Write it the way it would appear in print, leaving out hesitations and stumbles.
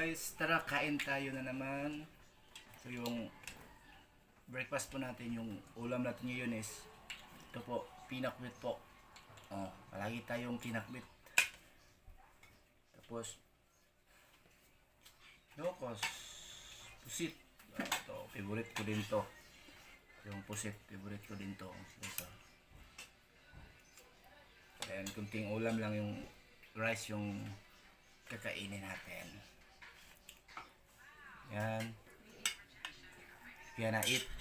guys, tara kain tayo na naman. So yung breakfast po natin, yung ulam natin ngayon is ito po, pinakbit po. Oh, palagi tayong pinakbit. Tapos dokos, pusit. Ito, favorite ko din to. Yung pusit, favorite ko din to. So, and kunting ulam lang, yung rice yung kakainin natin. Yan. Kaya na eat.